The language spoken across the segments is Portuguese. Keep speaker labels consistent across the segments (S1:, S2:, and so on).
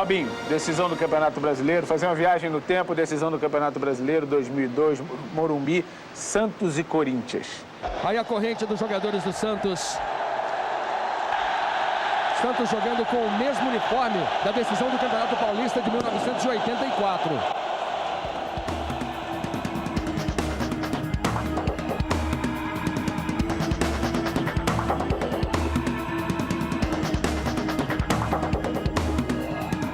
S1: Robinho, decisão do Campeonato Brasileiro, fazer uma viagem no tempo, decisão do Campeonato Brasileiro 2002, Morumbi, Santos e Corinthians.
S2: Aí a corrente dos jogadores do Santos. Santos jogando com o mesmo uniforme da decisão do Campeonato Paulista de 1984.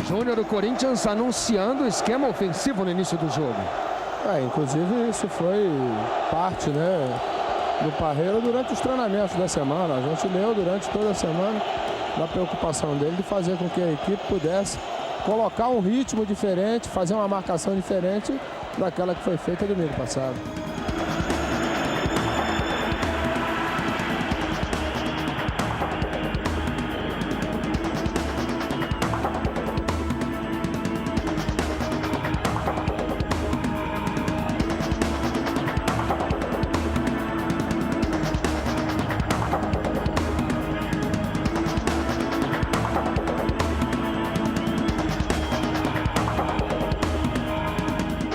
S2: Júnior, o Corinthians anunciando o esquema ofensivo no início do jogo.
S3: Inclusive isso foi parte, né, do Parreira durante os treinamentos da semana. A gente leu durante toda a semana da preocupação dele de fazer com que a equipe pudesse colocar um ritmo diferente, fazer uma marcação diferente daquela que foi feita domingo passado.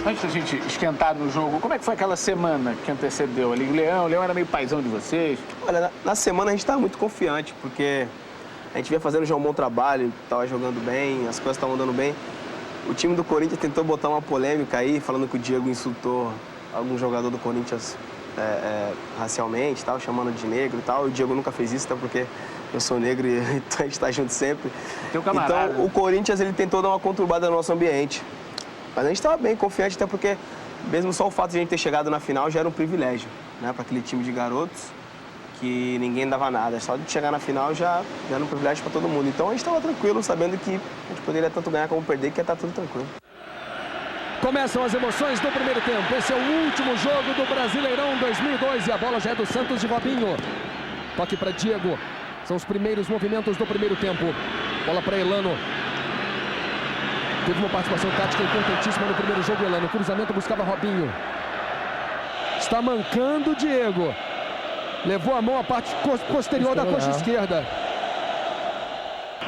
S1: Antes da gente esquentar no jogo, como é que foi aquela semana que antecedeu ali? O Leão era meio paizão de vocês?
S4: Olha, na semana a gente estava muito confiante, porque a gente vinha fazendo já um bom trabalho, estava jogando bem, as coisas estavam andando bem. O time do Corinthians tentou botar uma polêmica aí, falando que o Diego insultou algum jogador do Corinthians racialmente, tal, chamando de negro e tal. O Diego nunca fez isso, até porque eu sou negro e a gente está junto sempre.
S1: Tem um camarada.
S4: Então, o Corinthians ele tentou dar uma conturbada no nosso ambiente. Mas a gente estava bem confiante, até porque mesmo só o fato de a gente ter chegado na final já era um privilégio, né, para aquele time de garotos, que ninguém dava nada. Só de chegar na final já era um privilégio para todo mundo. Então a gente estava tranquilo, sabendo que a gente poderia tanto ganhar como perder, que ia estar tudo tranquilo.
S2: Começam as emoções do primeiro tempo. Esse é o último jogo do Brasileirão 2002 e a bola já é do Santos de Robinho. Toque para Diego. São os primeiros movimentos do primeiro tempo. Bola para Elano. Teve uma participação tática importantíssima no primeiro jogo, Elano. O cruzamento buscava Robinho. Está mancando o Diego. Levou a mão à parte posterior da coxa esquerda.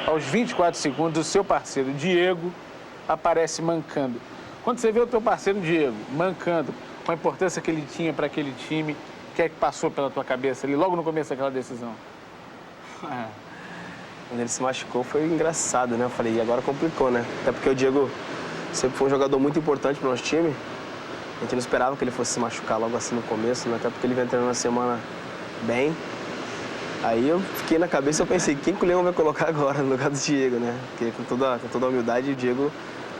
S1: Aos 24 segundos, o seu parceiro Diego aparece mancando. Quando você vê o teu parceiro Diego mancando, com a importância que ele tinha para aquele time, o que é que passou pela tua cabeça ali, logo no começo daquela decisão?
S4: Quando ele se machucou foi engraçado, né? Eu falei, e agora complicou, né? Até porque o Diego sempre foi um jogador muito importante para o nosso time. A gente não esperava que ele fosse se machucar logo assim no começo, né? Até porque ele vem treinando na semana bem. Aí eu fiquei na cabeça, eu pensei, quem que o Leão vai colocar agora no lugar do Diego, né? Porque com toda a humildade, o Diego,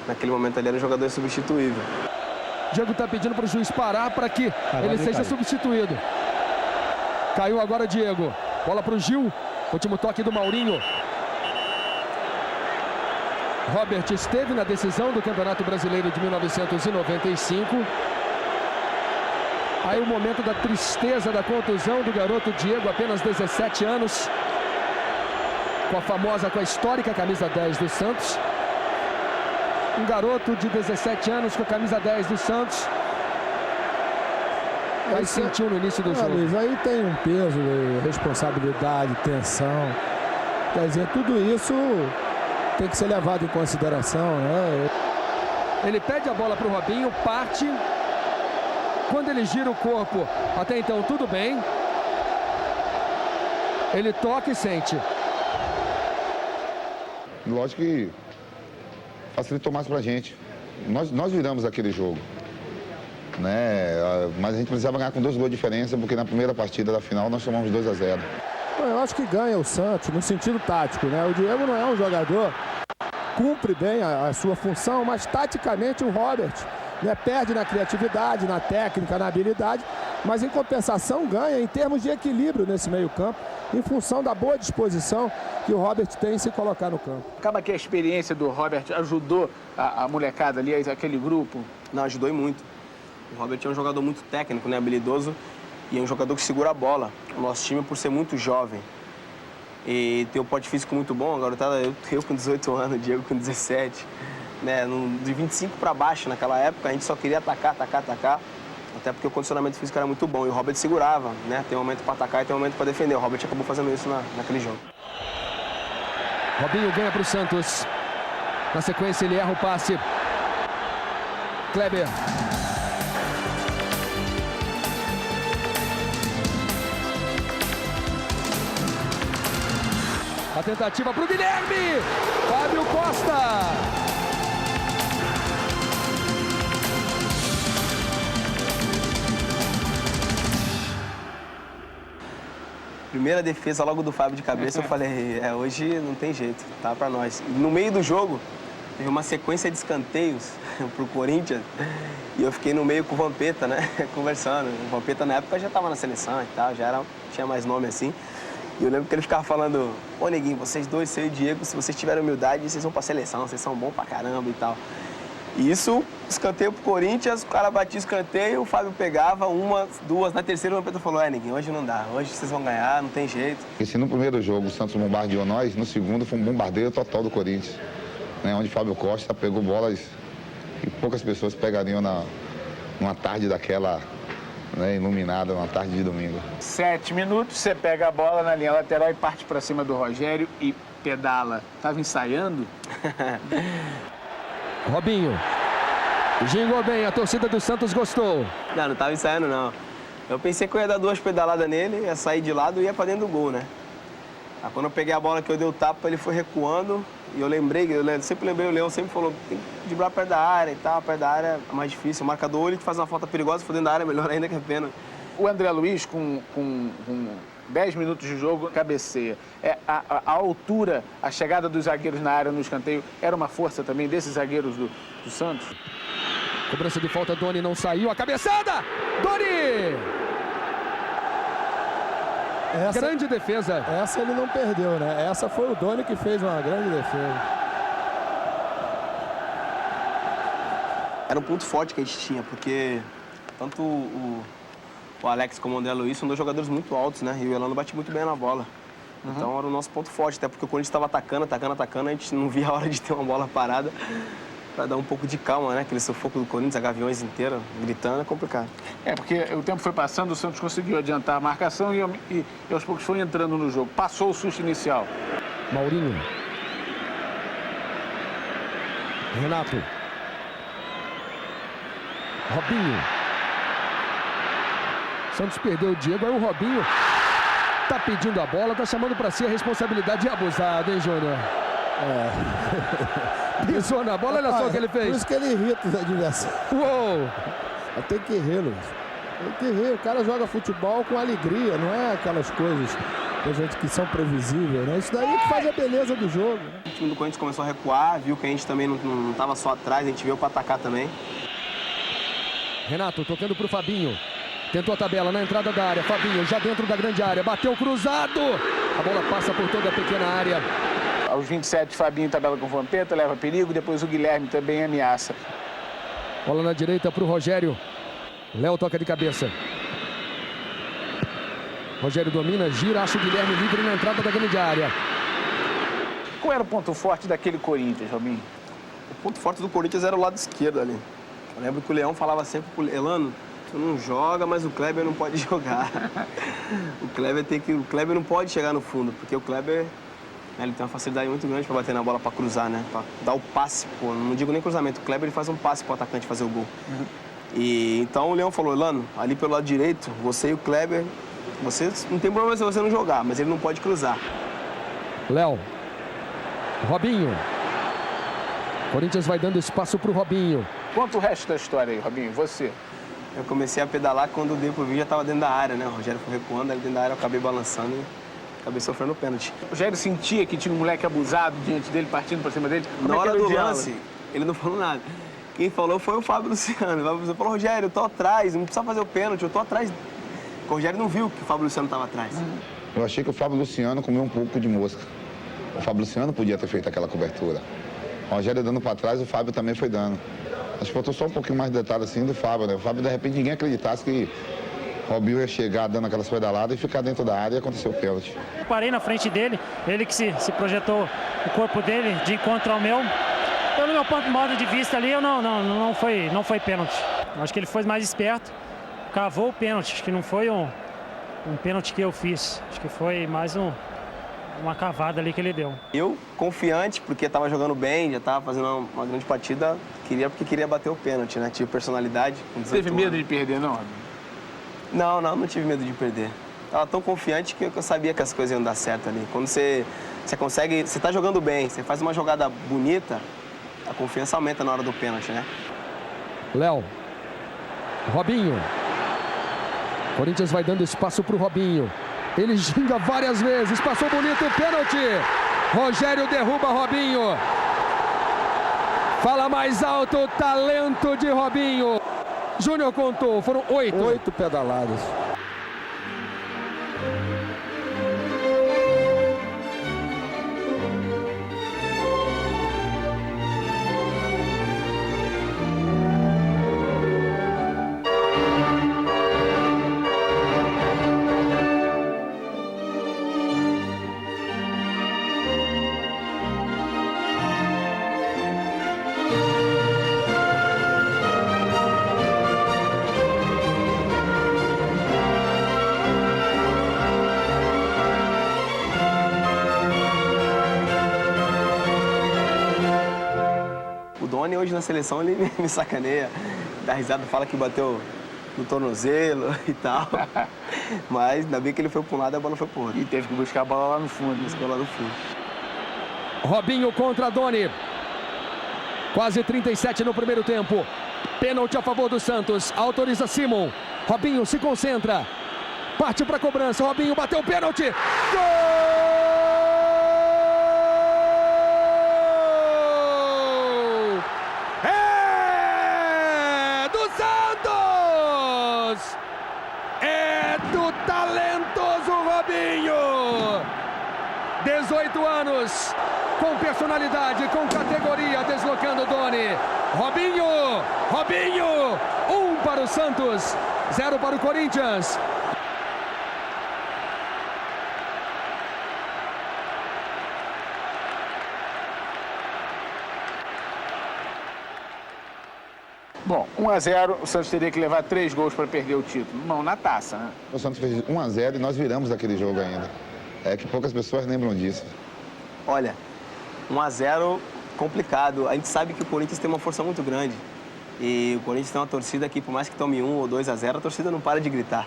S4: naquele momento ali, era um jogador insubstituível.
S2: Diego está pedindo para o juiz parar para que ele seja substituído. Caiu agora Diego. Bola para o Gil. Último toque do Maurinho. Robert esteve na decisão do Campeonato Brasileiro de 1995. Aí o momento da tristeza da contusão do garoto Diego, apenas 17 anos. Com a histórica camisa 10 do Santos. Um garoto de 17 anos com a camisa 10 do Santos. Aí sentiu no início do jogo.
S3: Luiz, aí tem um peso, responsabilidade, tensão. Quer dizer, tudo isso tem que ser levado em consideração, né?
S2: Ele pede a bola para o Robinho, parte. Quando ele gira o corpo, até então tudo bem. Ele toca e sente.
S5: Lógico que facilitou mais pra gente. Nós viramos aquele jogo, né? Mas a gente precisava ganhar com 2 gols de diferença, porque na primeira partida da final nós tomamos 2-0.
S3: Eu acho que ganha o Santos no sentido tático, né? O Diego não é um jogador, cumpre bem a sua função, mas taticamente o Robert, né, perde na criatividade, na técnica, na habilidade, mas em compensação ganha em termos de equilíbrio nesse meio-campo, em função da boa disposição que o Robert tem em se colocar no campo.
S1: Acaba que a experiência do Robert ajudou a molecada ali, aquele grupo?
S4: Não, ajudou e muito. O Robert é um jogador muito técnico, né, habilidoso, e é um jogador que segura a bola. O nosso time, por ser muito jovem e ter um porte físico muito bom, agora eu com 18 anos, o Diego com 17, né, de 25 para baixo naquela época, a gente só queria atacar, até porque o condicionamento físico era muito bom e o Robert segurava, né, tem um momento para atacar e tem um momento para defender. O Robert acabou fazendo isso naquele jogo.
S2: Robinho ganha para o Santos. Na sequência, ele erra o passe. Kleber. A tentativa para o Guilherme. Fábio Costa.
S4: Primeira defesa logo do Fábio de cabeça, eu falei, hoje não tem jeito, tá pra nós. No meio do jogo, teve uma sequência de escanteios pro Corinthians e eu fiquei no meio com o Vampeta, né, conversando. O Vampeta na época já tava na seleção e tal, tinha mais nome assim. E eu lembro que ele ficava falando, ô neguinho, vocês dois, você e o Diego, se vocês tiverem humildade, vocês vão pra seleção, vocês são bons pra caramba e tal. E isso, escanteio pro Corinthians, o cara batia o escanteio, o Fábio pegava uma, duas, na terceira o Vampeta falou, neguinho, hoje não dá, hoje vocês vão ganhar, não tem jeito.
S5: E se no primeiro jogo o Santos bombardeou nós, no segundo foi um bombardeio total do Corinthians, né, onde Fábio Costa pegou bolas que poucas pessoas pegariam numa tarde daquela, né, iluminada, numa tarde de domingo.
S1: 7 minutos, você pega a bola na linha lateral e parte para cima do Rogério e pedala. Tava ensaiando?
S2: Robinho. Gingou bem, a torcida do Santos gostou.
S4: Não tava ensaiando, não. Eu pensei que eu ia dar 2 pedaladas nele, ia sair de lado e ia pra dentro do gol, né? Aí quando eu peguei a bola que eu dei o tapa, ele foi recuando. E eu sempre lembrei, o Leão sempre falou, tem que driblar perto da área e tal, perto da área é mais difícil. O marcador, ele faz uma falta perigosa, se for dentro da área, melhor ainda que é pena.
S1: O André Luiz, com 10 minutos de jogo, cabeceia. A altura, a chegada dos zagueiros na área no escanteio, era uma força também desses zagueiros do Santos?
S2: Cobrança de falta, Doni não saiu. A cabeçada! Doni! Grande defesa.
S3: Essa ele não perdeu, né? Essa foi o Doni que fez uma grande defesa.
S4: Era um ponto forte que a gente tinha, porque tanto o Alex como o André Luiz são 2 jogadores muito altos, né? E o Elano bate muito bem na bola. Então era o nosso ponto forte, até porque o Corinthians estava atacando, a gente não via a hora de ter uma bola parada para dar um pouco de calma, né? Aquele sufoco do Corinthians, a Gaviões inteira gritando, é complicado.
S1: Porque o tempo foi passando, o Santos conseguiu adiantar a marcação e aos poucos foi entrando no jogo. Passou o susto inicial.
S2: Maurinho. Renato. Robinho. Santos perdeu o Diego, aí o Robinho tá pedindo a bola, tá chamando para si a responsabilidade. Abusado, hein, Júnior? Pisou na bola, olha só o que ele fez.
S3: Por isso que ele irrita os adversários.
S2: Uou!
S3: Tem que rir, Luiz. Tem que rir. O cara joga futebol com alegria, não é aquelas coisas que são previsíveis, né? Isso daí que faz a beleza do jogo. Né?
S4: O time do Corinthians começou a recuar, viu que a gente também não estava só atrás, a gente veio para atacar também.
S2: Renato tocando pro Fabinho. Tentou a tabela na entrada da área. Fabinho já dentro da grande área. Bateu cruzado. A bola passa por toda a pequena área.
S1: Aos 27, Fabinho tabela com o Vampeta, leva perigo. Depois o Guilherme também ameaça.
S2: Bola na direita pro Rogério. Léo toca de cabeça. Rogério domina, gira, acha o Guilherme livre na entrada da grande área.
S1: Qual era o ponto forte daquele Corinthians, Robinho?
S4: O ponto forte do Corinthians era o lado esquerdo ali. Eu lembro que o Leão falava sempre pro Elano, tu não joga, mas o Kleber não pode jogar. O Kleber não pode chegar no fundo, porque o Kleber, ele tem uma facilidade muito grande para bater na bola, para cruzar, né? Para dar o passe, não digo nem cruzamento, o Kleber ele faz um passe pro atacante fazer o gol. E então o Leão falou, Elano, ali pelo lado direito, você e o Kleber, você não tem problema se você não jogar, mas ele não pode cruzar.
S2: Léo. Robinho. Corinthians vai dando espaço pro Robinho.
S1: Conta o resto da história aí, Robinho, você.
S4: Eu comecei a pedalar quando dei pro vídeo, já estava dentro da área, né? O Rogério foi recuando, ali dentro da área eu acabei balançando e acabei sofrendo o pênalti.
S1: O Rogério sentia que tinha um moleque abusado diante dele, partindo para cima dele?
S4: Na hora do lance, ele não falou nada. Quem falou foi o Fábio Luciano. O Fábio Luciano falou, Rogério, eu tô atrás, não precisa fazer o pênalti, eu tô atrás. O Rogério não viu que o Fábio Luciano estava atrás.
S5: Eu achei que o Fábio Luciano comeu um pouco de mosca. O Fábio Luciano podia ter feito aquela cobertura. O Rogério dando para trás, o Fábio também foi dando. Acho que faltou só um pouquinho mais de detalhe assim do Fábio, né? O Fábio, de repente, ninguém acreditasse que o Robinho ia chegar dando aquelas pedaladas e ficar dentro da área e aconteceu o pênalti.
S6: Eu parei na frente dele, ele que se projetou o corpo dele de encontro ao meu. Pelo meu ponto de modo de vista ali, não foi pênalti. Acho que ele foi mais esperto, cavou o pênalti. Acho que não foi um pênalti que eu fiz. Acho que foi mais um uma cavada ali que ele deu.
S4: Eu, confiante, porque estava jogando bem, já estava fazendo uma grande partida, porque queria bater o pênalti, né? Tive personalidade.
S1: Teve medo de perder, não, Robinho?
S4: Não tive medo de perder. Tava tão confiante que eu sabia que as coisas iam dar certo ali. Quando você consegue, você tá jogando bem, você faz uma jogada bonita, a confiança aumenta na hora do pênalti, né?
S2: Léo. Robinho. Corinthians vai dando espaço pro Robinho. Ele ginga várias vezes, passou bonito o pênalti. Rogério derruba Robinho. Fala mais alto, o talento de Robinho. Júnior contou, foram 8.
S3: 8 pedaladas.
S4: Hoje na seleção ele me sacaneia, dá risada, fala que bateu no tornozelo e tal. Mas ainda bem que ele foi para um lado e a bola foi para o outro.
S1: E teve que buscar a bola lá no fundo.
S4: Buscou lá no fundo.
S2: Robinho contra Doni. Quase 37 no primeiro tempo. Pênalti a favor do Santos. Autoriza Simon. Robinho se concentra. Parte para a cobrança. Robinho bateu o pênalti. Gol! É do talentoso Robinho. 18 anos, com personalidade, com categoria, deslocando Doni. Robinho, 1 para o Santos, 0 para o Corinthians.
S1: Bom, 1-0, o Santos teria que levar 3 gols para perder o título. Não, na taça, né?
S5: O Santos fez 1-0 e nós viramos aquele jogo ainda. É que poucas pessoas lembram disso.
S4: Olha, 1-0 complicado. A gente sabe que o Corinthians tem uma força muito grande. E o Corinthians tem uma torcida que, por mais que tome 1 ou 2-0, a torcida não para de gritar.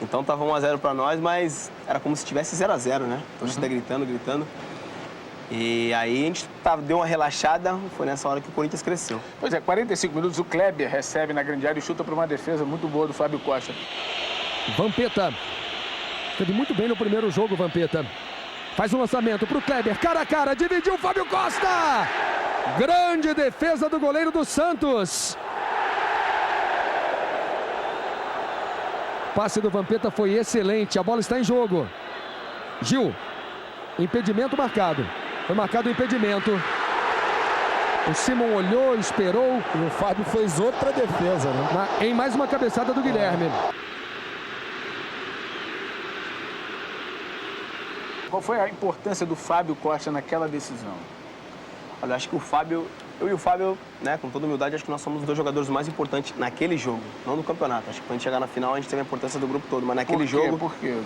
S4: Então tava 1-0 para nós, mas era como se tivesse 0-0, né? A torcida gritando. E aí a gente deu uma relaxada, foi nessa hora que o Corinthians cresceu.
S1: Pois é, 45 minutos, o Kleber recebe na grande área e chuta para uma defesa muito boa do Fábio Costa.
S2: Vampeta. Esteve muito bem no primeiro jogo, Vampeta. Faz um lançamento para o Kleber, cara a cara, dividiu o Fábio Costa. Grande defesa do goleiro do Santos. O passe do Vampeta foi excelente, a bola está em jogo. Gil, impedimento marcado. Foi marcado o impedimento. O Simon olhou, esperou.
S3: E o Fábio fez outra defesa, né?
S2: Em mais uma cabeçada do Guilherme.
S1: Qual foi a importância do Fábio Costa naquela decisão?
S4: Olha, eu acho que eu e o Fábio, né, com toda humildade, acho que nós somos os 2 jogadores mais importantes naquele jogo, não no campeonato. Acho que quando a gente chegar na final, a gente teve a importância do grupo todo, mas naquele jogo...
S1: Por quê?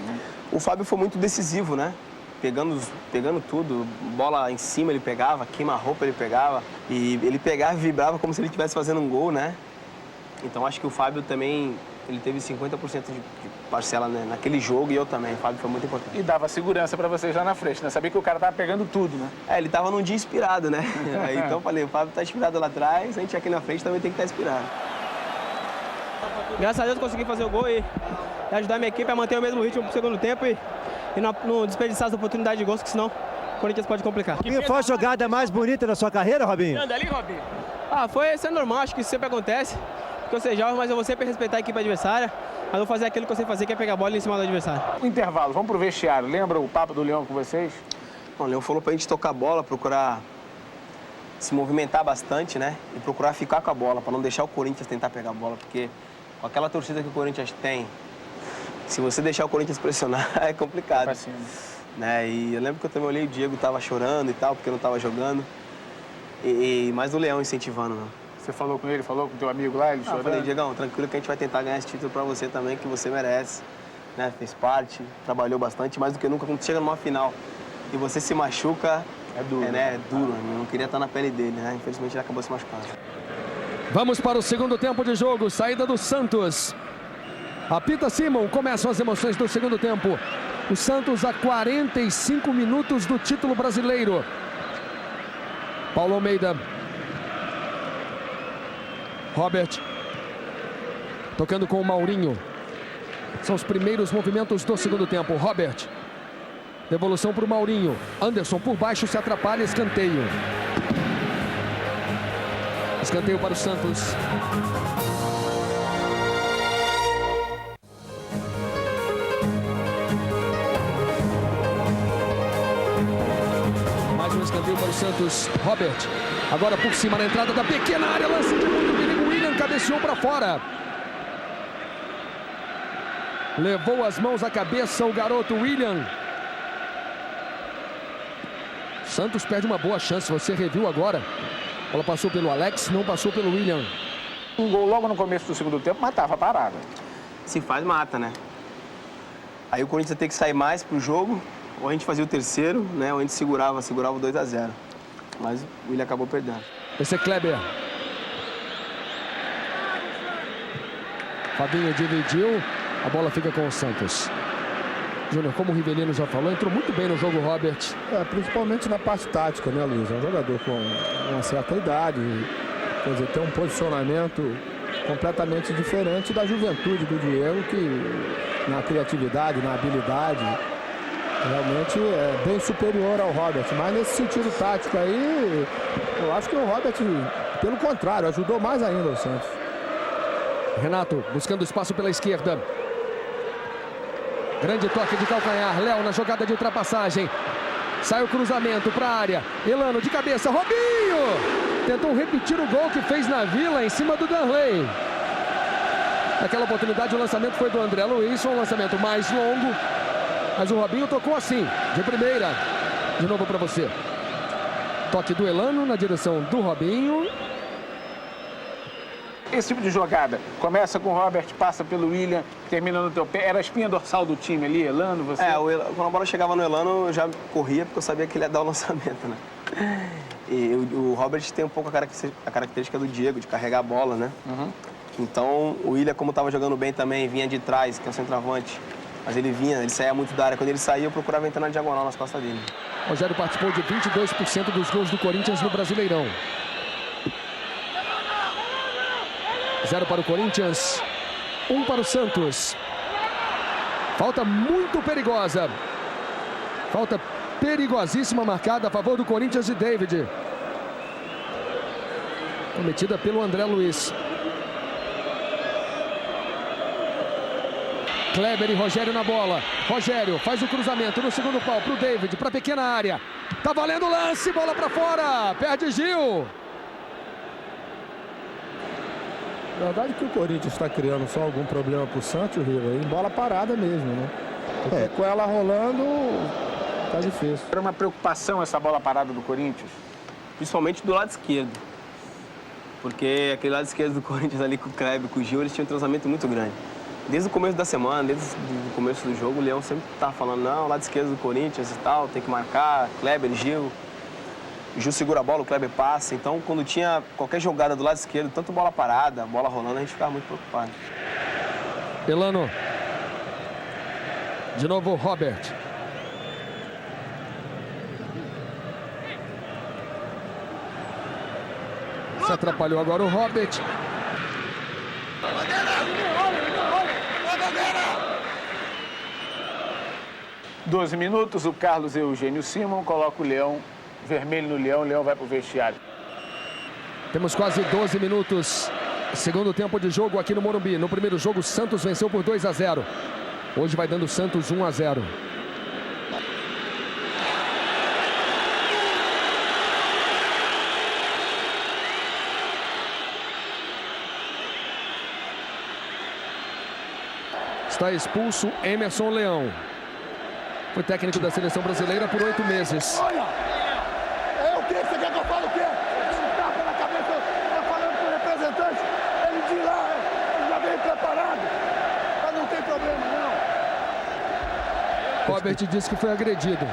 S4: O Fábio foi muito decisivo, né? Pegando tudo, bola em cima ele pegava, queima-roupa ele pegava, e ele pegava e vibrava como se ele estivesse fazendo um gol, né? Então acho que o Fábio também, ele teve 50% de parcela, né, naquele jogo, e eu também. O Fábio foi muito importante.
S1: E dava segurança para vocês lá na frente, né? Sabia que o cara tava pegando tudo, né?
S4: Ele tava num dia inspirado, né? Aí, então eu falei, o Fábio tá inspirado lá atrás, a gente aqui na frente também tem que estar inspirado.
S7: Graças a Deus eu consegui fazer o gol e ajudar a minha equipe a manter o mesmo ritmo pro segundo tempo e não desperdiçar essa oportunidade de gols, que senão o Corinthians pode complicar.
S8: E foi a jogada mais bonita da sua carreira, Robinho?
S7: Anda ali, Robinho. Isso é normal, acho que isso sempre acontece, porque eu sou jovem, mas eu vou sempre respeitar a equipe adversária, mas vou fazer aquilo que eu sei fazer, que é pegar a bola em cima do adversário.
S1: O intervalo, vamos pro vestiário. Lembra o papo do Leão com vocês?
S4: Bom, o Leão falou pra gente tocar a bola, procurar se movimentar bastante, né? E procurar ficar com a bola, para não deixar o Corinthians tentar pegar a bola, porque com aquela torcida que o Corinthians tem, se você deixar o Corinthians pressionar, é complicado. Né? E eu lembro que eu também olhei, o Diego tava chorando e tal, porque não tava jogando. Mais o Leão incentivando, né?
S1: Você falou com ele, falou com o teu amigo lá, ele chorando?
S4: Eu falei, Diegão, tranquilo que a gente vai tentar ganhar esse título pra você também, que você merece. Né? Fez parte, trabalhou bastante, mais do que nunca, quando chega numa final, e você se machuca,
S1: É duro.
S4: É duro. Não queria estar na pele dele, né? Infelizmente ele acabou se machucando.
S2: Vamos para o segundo tempo de jogo, saída do Santos. Apita Simon, começam as emoções do segundo tempo. O Santos a 45 minutos do título brasileiro. Paulo Almeida. Robert. Tocando com o Maurinho. São os primeiros movimentos do segundo tempo. Robert. Devolução para o Maurinho. Anderson por baixo, se atrapalha, escanteio. Escanteio para o Santos. Mais um escanteio para o Santos. Robert. Agora por cima na entrada da pequena área. Lance de muito perigo. William cabeceou para fora. Levou as mãos à cabeça o garoto William. Santos perde uma boa chance. Você reviu agora. Ela passou pelo Alex, não passou pelo William.
S1: Um gol logo no começo do segundo tempo, mas estava parado.
S4: Se faz, mata, né? Aí o Corinthians ia ter que sair mais pro jogo, ou a gente fazia o terceiro, né? Ou a gente segurava o 2-0. Mas o William acabou perdendo.
S2: Esse é Kleber. Fabinho dividiu, a bola fica com o Santos. Júnior, como o Rivelino já falou, entrou muito bem no jogo, Robert.
S3: Principalmente na parte tática, né, Luiz? É um jogador com uma certa idade, quer dizer, tem um posicionamento completamente diferente da juventude do Diego, que na criatividade, na habilidade, realmente é bem superior ao Robert. Mas nesse sentido tático aí, eu acho que o Robert, pelo contrário, ajudou mais ainda o Santos.
S2: Renato buscando espaço pela esquerda. Grande toque de calcanhar. Léo na jogada de ultrapassagem. Sai o cruzamento para a área. Elano de cabeça. Robinho! Tentou repetir o gol que fez na Vila em cima do Darley. Naquela oportunidade o lançamento foi do André Luiz. Um lançamento mais longo. Mas o Robinho tocou assim, de primeira. De novo para você. Toque do Elano na direção do Robinho.
S1: Esse tipo de jogada começa com o Robert, passa pelo William, termina no teu pé. Era a espinha dorsal do time ali, Elano, você?
S4: Quando a bola chegava no Elano, eu já corria, porque eu sabia que ele ia dar o lançamento, né? E o Robert tem um pouco a característica do Diego, de carregar a bola, né?
S1: Uhum.
S4: Então, o William, como estava jogando bem também, vinha de trás, que é o centroavante. Mas ele saía muito da área. Quando ele saía, eu procurava entrar na diagonal, nas costas dele.
S2: Rogério participou de 22% dos gols do Corinthians no Brasileirão. 0 para o Corinthians, 1 para o Santos. Falta muito perigosa. Falta perigosíssima marcada a favor do Corinthians de David. Cometida pelo André Luiz. Kleber e Rogério na bola. Rogério faz o cruzamento no segundo pau para o David, para a pequena área. Tá valendo o lance, bola para fora. Perde Gil.
S3: Na verdade que o Corinthians está criando só algum problema para o Santos, Riva, em bola parada mesmo, né? Porque com ela rolando, tá difícil.
S1: Era uma preocupação essa bola parada do Corinthians?
S4: Principalmente do lado esquerdo. Porque aquele lado esquerdo do Corinthians ali com o Kleber, com o Gil, eles tinham um entrosamento muito grande. Desde o começo da semana, desde o começo do jogo, o Leão sempre tá falando, não, lado esquerdo do Corinthians e tal, tem que marcar, Kleber, Gil. O Gil segura a bola, o Kleber passa. Então, quando tinha qualquer jogada do lado esquerdo, tanto bola parada, bola rolando, a gente ficava muito preocupado.
S2: Elano. De novo, Robert. Se atrapalhou agora o Robert.
S1: 12 minutos, o Carlos Eugênio Simon coloca o Leão vermelho no Leão, o Leão vai pro vestiário.
S2: Temos quase 12 minutos. Segundo tempo de jogo aqui no Morumbi. No primeiro jogo, Santos venceu por 2-0. Hoje vai dando Santos 1-0. Está expulso Emerson Leão. Foi técnico da seleção brasileira por 8 meses.
S3: Olha! O que você quer que eu fale o quê? Um tapa na cabeça, tá falando com o representante, ele de lá, ele já veio preparado. Mas não tem problema, não.
S2: Robert disse que foi agredido.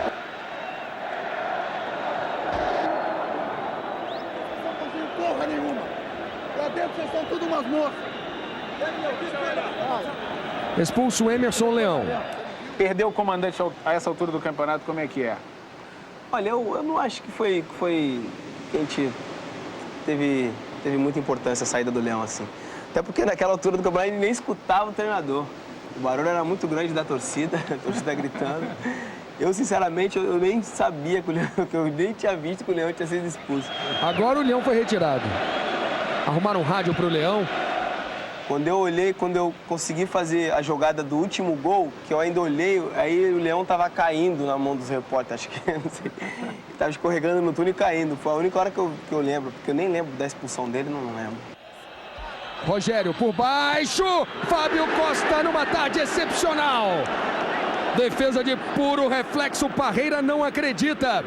S3: porra nenhuma. Lá dentro vocês são tudo umas moças.
S2: Expulso o Emerson Leão.
S1: Perder o comandante a essa altura do campeonato, como é que é?
S4: Olha, eu não acho que foi que a gente teve muita importância a saída do Leão, assim. Até porque naquela altura do campeonato a gente nem escutava o treinador. O barulho era muito grande da torcida, a torcida gritando. Eu, sinceramente, eu nem sabia que o Leão, eu nem tinha visto que o Leão tinha sido expulso.
S2: Agora o Leão foi retirado. Arrumaram um rádio para o Leão.
S4: Quando eu olhei, quando eu consegui fazer a jogada do último gol, que eu ainda olhei, aí o Leão tava caindo na mão dos repórteres, acho que, não sei, tava escorregando no túnel e caindo. Foi a única hora que eu lembro, porque eu nem lembro da expulsão dele, não lembro.
S2: Rogério por baixo, Fábio Costa numa tarde excepcional. Defesa de puro reflexo, Parreira não acredita.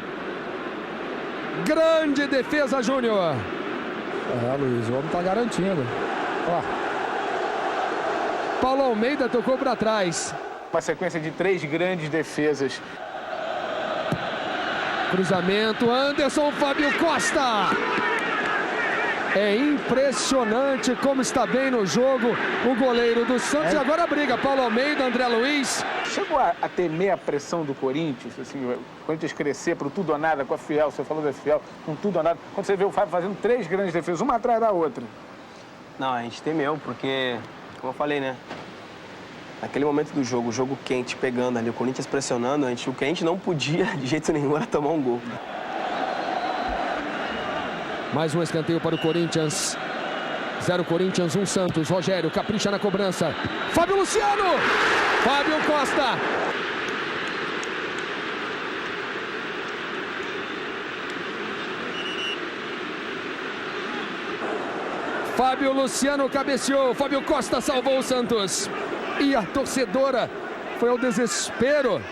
S2: Grande defesa, Júnior.
S3: Luiz, o homem tá garantindo. Ó.
S2: Paulo Almeida tocou para trás.
S1: Uma sequência de 3 grandes defesas.
S2: Cruzamento, Anderson, Fábio Costa. É impressionante como está bem no jogo o goleiro do Santos. E agora briga, Paulo Almeida, André Luiz.
S1: Chegou a temer a pressão do Corinthians, assim, o Corinthians crescer para o tudo ou nada com a Fiel, você falou da Fiel, com tudo ou nada. Quando você vê o Fábio fazendo 3 grandes defesas, uma atrás da outra.
S4: Não, a gente temeu, porque, como eu falei, né? Naquele momento do jogo, o jogo quente, pegando ali, o Corinthians pressionando, o que a gente não podia de jeito nenhum era tomar um gol.
S2: Mais um escanteio para o Corinthians. 0 Corinthians, 1 Santos. Rogério capricha na cobrança. Fábio Luciano! Fábio Costa. Fábio Luciano cabeceou. Fábio Costa salvou o Santos. E a torcedora foi ao desespero.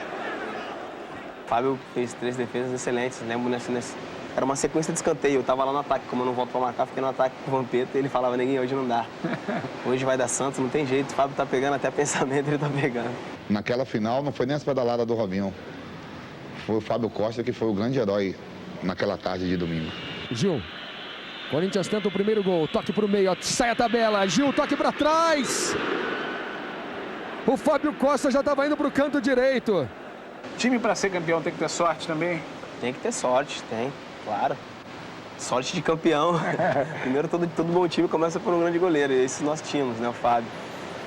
S4: Fábio fez 3 defesas excelentes. Lembro era uma sequência de escanteio. Eu tava lá no ataque, como eu não volto pra marcar, fiquei no ataque com o Vampeta e ele falava, neguinho, hoje não dá. Hoje vai dar Santos, não tem jeito. O Fábio tá pegando, até pensamento ele tá pegando.
S5: Naquela final não foi nem as pedaladas do Robinho. Foi o Fábio Costa que foi o grande herói naquela tarde de domingo.
S2: Gil. Corinthians tenta o primeiro gol. Toque pro meio, sai a tabela. Gil, toque pra trás. O Fábio Costa já estava indo pro canto direito.
S1: Time para ser campeão tem que ter sorte também?
S4: Tem que ter sorte, tem. Claro. Sorte de campeão. Primeiro, todo bom time começa por um grande goleiro. E esses nós tínhamos, né? O Fábio.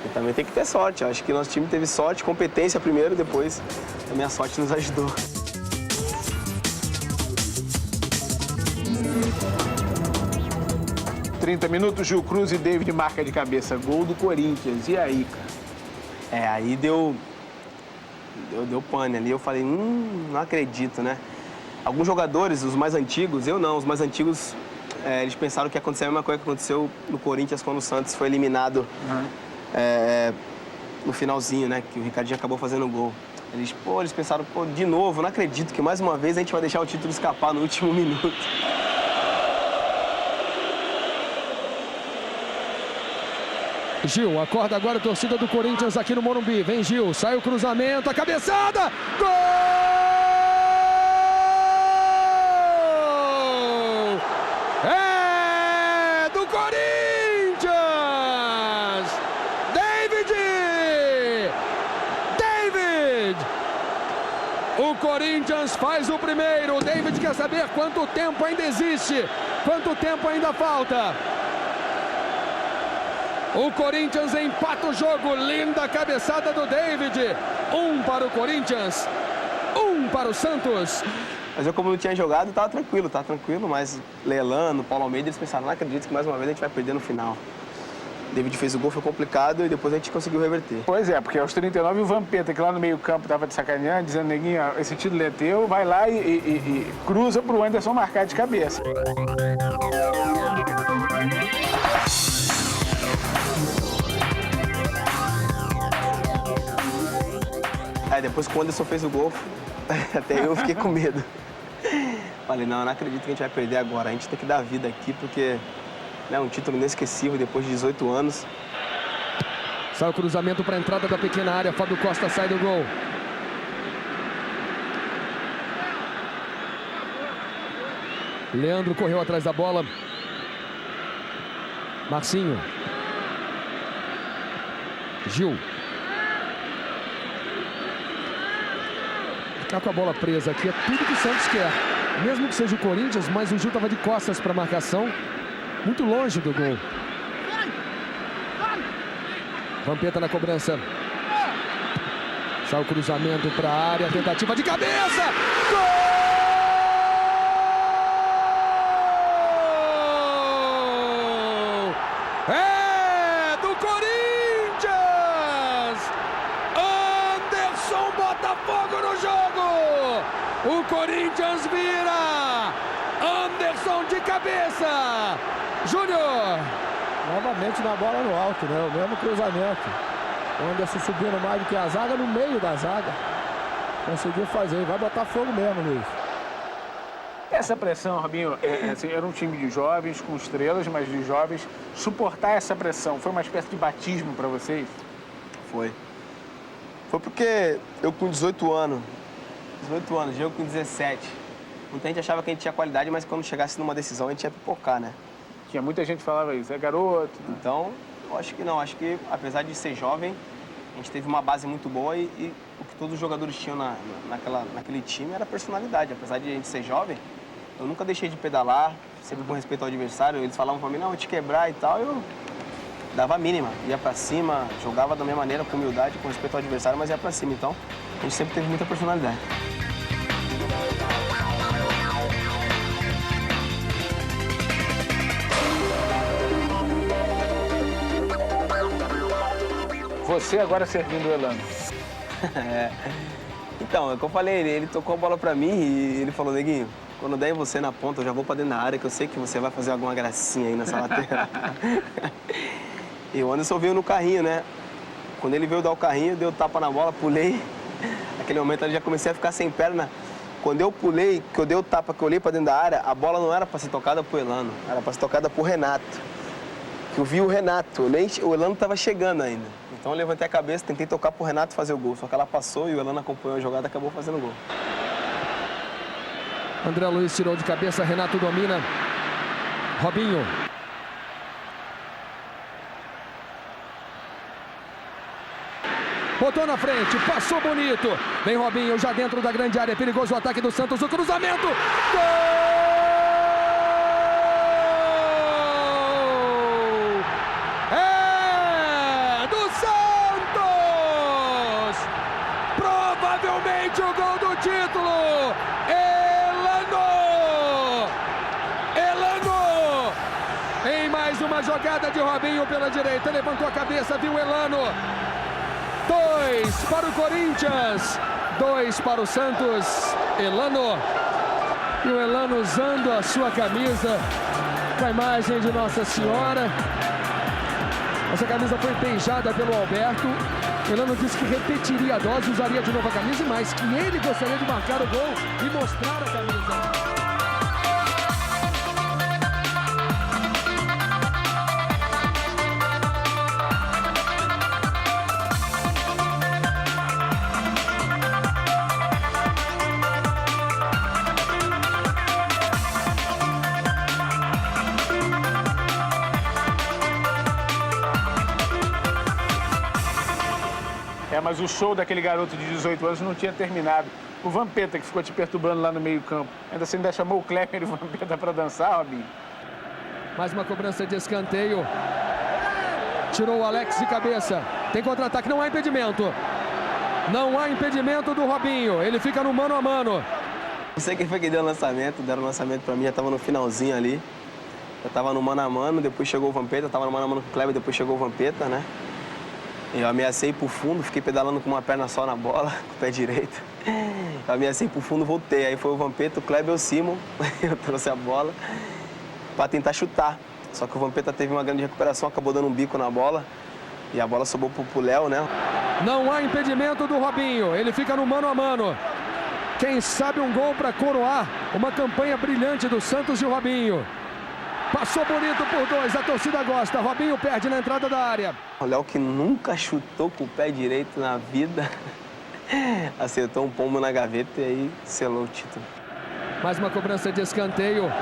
S4: E também tem que ter sorte. Eu acho que nosso time teve sorte, competência primeiro, depois também a sorte nos ajudou.
S1: ...30 minutos, Gil Cruz e David marca de cabeça. Gol do Corinthians. E aí, cara?
S4: Aí deu pane ali. Eu falei, não acredito, né? Alguns jogadores, os mais antigos, eu não, os mais antigos, eles pensaram que ia acontecer a mesma coisa que aconteceu no Corinthians quando o Santos foi eliminado no finalzinho, né? Que o Ricardinho acabou fazendo o gol. Eles pensaram, de novo, não acredito que mais uma vez a gente vai deixar o título escapar no último minuto.
S2: Gil, acorda agora a torcida do Corinthians aqui no Morumbi. Vem Gil, sai o cruzamento, a cabeçada! Gol! É do Corinthians! David! O Corinthians faz o primeiro. O David quer saber quanto tempo ainda existe, quanto tempo ainda falta. O Corinthians empata o jogo. Linda cabeçada do David. 1 para o Corinthians, 1 para o Santos.
S4: Mas eu, como não tinha jogado, tava tranquilo, mas Leilano, Paulo Almeida, eles pensaram, não acredito que mais uma vez a gente vai perder no final. David fez o gol, foi complicado e depois a gente conseguiu reverter.
S1: Pois é, porque aos 39 o Vampeta, que lá no meio campo tava de sacaneando, dizendo, neguinho, esse título é teu, vai lá e cruza pro Anderson marcar de cabeça.
S4: Depois que o Anderson fez o gol, até eu fiquei com medo. Falei, não acredito que a gente vai perder agora. A gente tem que dar vida aqui, porque é um título inesquecível depois de 18 anos.
S2: Sai o cruzamento para a entrada da pequena área. Fábio Costa sai do gol. Leandro correu atrás da bola. Marcinho. Gil. Ficar com a bola presa aqui é tudo que o Santos quer. Mesmo que seja o Corinthians, mas o Gil estava de costas para a marcação. Muito longe do gol. Vampeta na cobrança. Sai o cruzamento para a área. Tentativa de cabeça. Gol! É do Corinthians! Anderson bota fogo no jogo! O Corinthians vira! Anderson de cabeça! Júnior!
S3: Novamente na bola no alto, né? O mesmo cruzamento. O Anderson subindo mais do que a zaga, no meio da zaga. Conseguiu fazer. Vai botar fogo mesmo, Luiz.
S1: Essa pressão, Robinho, assim, era um time de jovens, com estrelas, mas de jovens. Suportar essa pressão foi uma espécie de batismo para vocês?
S4: Foi. Foi porque eu com 18 anos, eu com 17. Muita gente achava que a gente tinha qualidade, mas quando chegasse numa decisão a gente ia pipocar, né?
S1: Tinha muita gente que falava isso, é garoto.
S4: Então, eu acho que não. Acho que, apesar de ser jovem, a gente teve uma base muito boa e o que todos os jogadores tinham naquele time era personalidade. Apesar de a gente ser jovem, eu nunca deixei de pedalar, sempre com respeito ao adversário. Eles falavam pra mim, não, vou te quebrar e tal. Eu dava a mínima, ia pra cima, jogava da minha maneira, com humildade, com respeito ao adversário, mas ia pra cima. Então, a gente sempre teve muita personalidade.
S1: Você agora servindo o Elano.
S4: Então, é o que eu falei, ele tocou a bola pra mim e ele falou, Neguinho, quando der em você na ponta, eu já vou pra dentro da área, que eu sei que você vai fazer alguma gracinha aí nessa lateral. E o Anderson veio no carrinho, né? Quando ele veio dar o carrinho, deu tapa na bola, pulei. Naquele momento eu já comecei a ficar sem perna. Quando eu pulei, que eu dei o tapa, que eu olhei pra dentro da área, a bola não era pra ser tocada pro Elano, era pra ser tocada pro Renato. Que eu vi o Renato, o Elano tava chegando ainda. Então eu levantei a cabeça, tentei tocar pro Renato fazer o gol. Só que ela passou e o Elano acompanhou a jogada e acabou fazendo o gol.
S2: André Luiz tirou de cabeça, Renato domina. Robinho. Botou na frente, passou bonito. Vem Robinho já dentro da grande área, perigoso o ataque do Santos, o cruzamento. Gol! Provavelmente o gol do título. Elano! Em mais uma jogada de Robinho pela direita, levantou a cabeça, viu Elano. 2 para o Corinthians, 2 para o Santos. Elano. E o Elano usando a sua camisa com a imagem de Nossa Senhora. Essa camisa foi beijada pelo Alberto. Elano disse que repetiria a dose, usaria de novo a camisa e mais, que ele gostaria de marcar o gol e mostrar a camisa.
S1: Mas o show daquele garoto de 18 anos não tinha terminado. O Vampeta, que ficou te perturbando lá no meio-campo. Ainda você ainda chamou o Kleber e o Vampeta para dançar, Robinho?
S2: Mais uma cobrança de escanteio. Tirou o Alex de cabeça. Tem contra-ataque, não há impedimento. Não há impedimento do Robinho. Ele fica no mano a mano.
S4: Não sei quem foi que deu o lançamento. Deram o lançamento para mim, já estava no finalzinho ali. Eu estava no mano a mano, depois chegou o Vampeta. Estava no mano a mano com o Kleber, depois chegou o Vampeta, né? Eu ameacei pro fundo, fiquei pedalando com uma perna só na bola, com o pé direito. Eu ameacei pro fundo, voltei. Aí foi o Vampeta, o Kleber e o Simon. Eu trouxe a bola para tentar chutar. Só que o Vampeta teve uma grande recuperação, acabou dando um bico na bola. E a bola sobrou pro Léo, né?
S2: Não há impedimento do Robinho, ele fica no mano a mano. Quem sabe um gol para coroar uma campanha brilhante do Santos e o Robinho. Passou bonito por 2, a torcida gosta. Robinho perde na entrada da área.
S4: O Léo, que nunca chutou com o pé direito na vida, acertou um pombo na gaveta e aí selou o título.
S2: Mais uma cobrança de escanteio.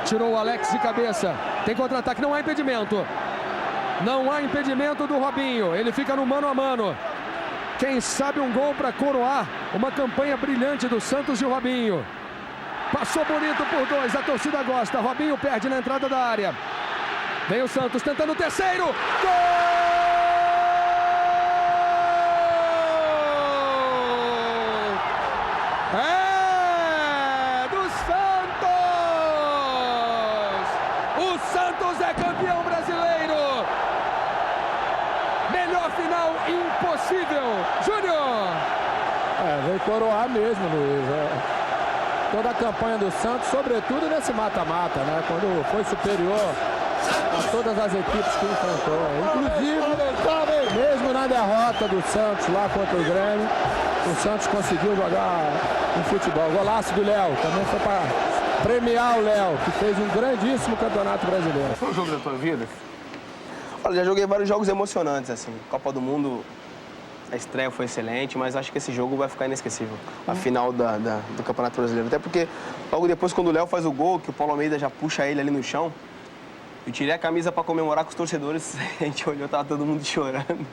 S2: Tirou o Alex de cabeça. Tem contra-ataque, não há impedimento. Não há impedimento do Robinho. Ele fica no mano a mano. Quem sabe um gol para coroar uma campanha brilhante do Santos e o Robinho. Passou bonito por 2, a torcida gosta. Robinho perde na entrada da área. Vem o Santos tentando o terceiro. Gol! É do Santos! O Santos é campeão brasileiro! Melhor final impossível! Júnior!
S3: Vem coroar mesmo, Luiz. Toda a campanha do Santos, sobretudo nesse mata-mata, né? Quando foi superior a todas as equipes que enfrentou. Inclusive, mesmo na derrota do Santos lá contra o Grêmio, o Santos conseguiu jogar um futebol. Golaço do Léo, também foi para premiar o Léo, que fez um grandíssimo campeonato brasileiro.
S1: Foi o jogo da tua vida?
S4: Olha, já joguei vários jogos emocionantes, assim. Copa do Mundo, a estreia foi excelente, mas acho que esse jogo vai ficar inesquecível. A final do Campeonato Brasileiro. Até porque, logo depois, quando o Léo faz o gol, que o Paulo Almeida já puxa ele ali no chão, eu tirei a camisa para comemorar com os torcedores, a gente olhou, tava todo mundo chorando.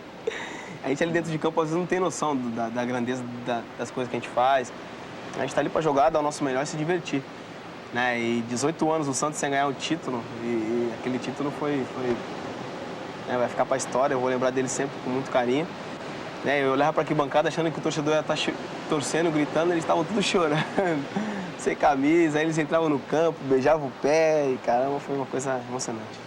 S4: A gente ali dentro de campo, às vezes, não tem noção da grandeza das coisas que a gente faz. A gente tá ali para jogar, dar o nosso melhor e se divertir. Né? E 18 anos o Santos sem ganhar um título, e aquele título vai ficar para a história, eu vou lembrar dele sempre com muito carinho. Eu olhava para arquibancada achando que o torcedor ia estar torcendo, gritando, eles estavam tudo chorando, sem camisa, aí eles entravam no campo, beijavam o pé e caramba, foi uma coisa emocionante.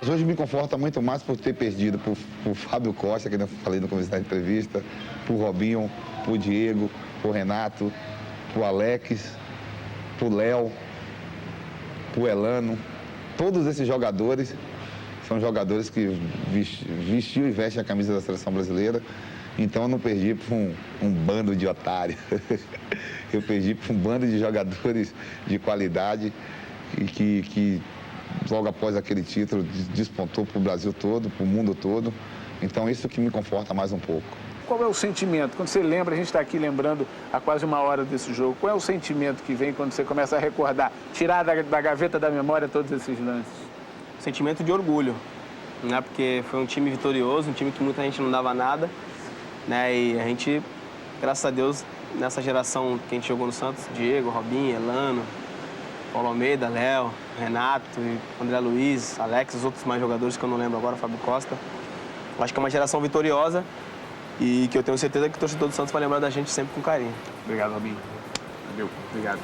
S5: Hoje me conforta muito mais por ter perdido por Fábio Costa, que eu falei no começo da entrevista, por Robinho, por Diego, por Renato, por Alex, por Léo, por Elano. Todos esses jogadores são jogadores que vestiu e vestem a camisa da seleção brasileira. Então eu não perdi por um bando de otários. Eu perdi por um bando de jogadores de qualidade e que logo após aquele título despontou para o Brasil todo, para o mundo todo. Então isso que me conforta mais um pouco.
S1: Qual é o sentimento? Quando você lembra, a gente está aqui lembrando há quase uma hora desse jogo, qual é o sentimento que vem quando você começa a recordar, tirar da gaveta da memória todos esses lances?
S4: Sentimento de orgulho, né? Porque foi um time vitorioso, um time que muita gente não dava nada, né? E a gente, graças a Deus, nessa geração que a gente jogou no Santos, Diego, Robinho, Elano, Paulo Almeida, Léo, Renato, André Luiz, Alex, os outros mais jogadores que eu não lembro agora, Fábio Costa. Acho que é uma geração vitoriosa e que eu tenho certeza que o torcedor do Santos vai lembrar da gente sempre com carinho.
S1: Obrigado, Robinho. Valeu. Obrigado.